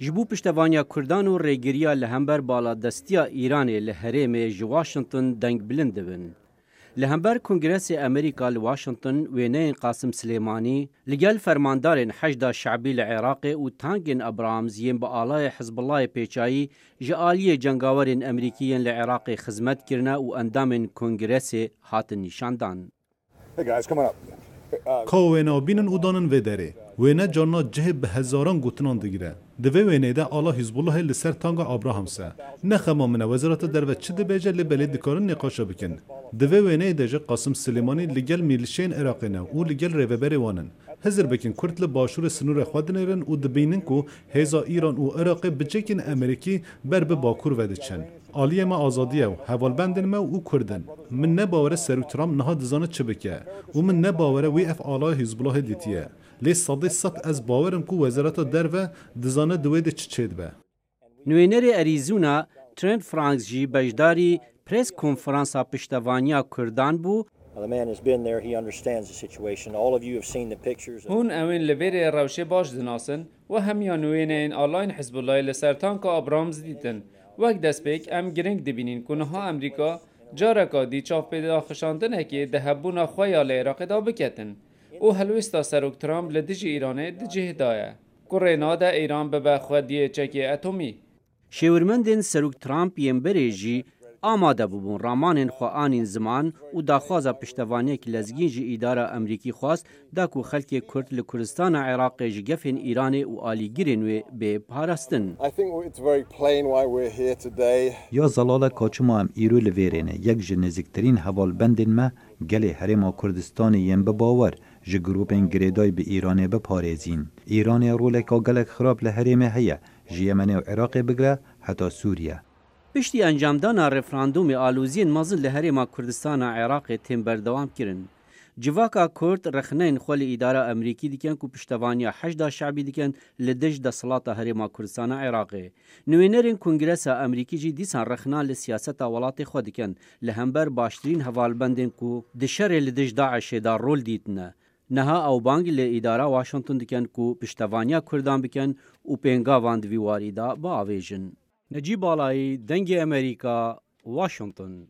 جبو پشتوانیا کردان و ریگریا لهمبر بالا دستیا ایران لهریم جواشنطن دنگ بلند بن. لهمبر کنگرس امریکا لواشنطن وینه قاسم سلیمانی لگل فرماندارن حشد شعبی العراق و تانگن ابرامز یم با آلای حزب الله پیچایی جعالی جنگاورن امریکیین لعراق خدمت کرنا و اندام کنگرس هات نشاندان. Hey guys, come on up. کاوینا بینن اودانن و داره وینه جانا جه به هزاران گوتنان دگیره دوی وینه ده آلا حزب الله لسر تانگا ابراهام سه نخما من وزارت درو چه ده بیجه لبلی دکارن نقاشا بکن دوی وینه ده جه قاسم سلیمانی لگل میلشین عراقینه و لگل ریوبری وانن هزر بکن کرد لباشور سنور خودنیرن و دبینن کو هزا ایران و عراق بچکن امریکی بر به باکور وده چن آلیه ما آزادیه و حوالبندن ما و کردن من نباوره سرو ترام نها دزانه چه بکه و من نباوره وی اف آلای حزب الله دیتیه لی صدی ست از باورم کو وزارت درو دزانه دویده چید به نوینر اریزونا ترنت فرانکس جی بجداری پریس کنفرانسا پشتوانیا کردان بو. The man has been there. He understands the situation. All of you have seen the pictures. هون اوین لبیر روشه باش دناسن و همیان وینین آلاین حزب الله لسرتان که ابرامز دیتن. وقت دست بیک ام گرنگ دبینین کنه ها امریکا جارکا دی چاف پیدا خشاندنه که دهبونا خویال عراق دا بکتن. او هلوستا سروک ترامپ لدیجی ایرانه دیجی هدایه. کرینا دا ایران به خودیه چکی اتمی. شورمندن سروک ترامپ یمبری جی آماده بوون رامان خوانین زمان و داخوازا پشتوانیه که لزگین جی اداره امریکی خواست داکو خلک کرد لکردستان عراق جگفین ایران و آلیگیرین و به پاراستن. یا زلال کاچما هم ایرو لویرینه یک جنزکترین حوال بندین ما گله حرم کردستان یم به باور جه گروپین گریدای به ایران به پارێزین. ایران رولکا گلک خراب لحرمه هیا جه یمن و عراق بگره حتی سوریه. پشتی انجامدان رفراندوم آلوزین مازن لحرم کردستان عراق تیم بردوام کرن. جواکا کرد رخنین خول اداره امریکی دیکن کو پشتوانیا حشد شعبی دیکن لدج د صلات حرم کردستان عراق. نوینرین کنگرس امریکی جی دیسان رخنا لسیاست ولات خود دیکن لهمبر باشترین حوالبندن کو دشر لدج داعش دار رول دیتنه. نها او بانگ ل اداره واشنطن دیکن کو پشتوانیا کردان بکن او پنگا واند ویواری دا با اویژن. نجیب بالایی دنگ امریکا واشنطن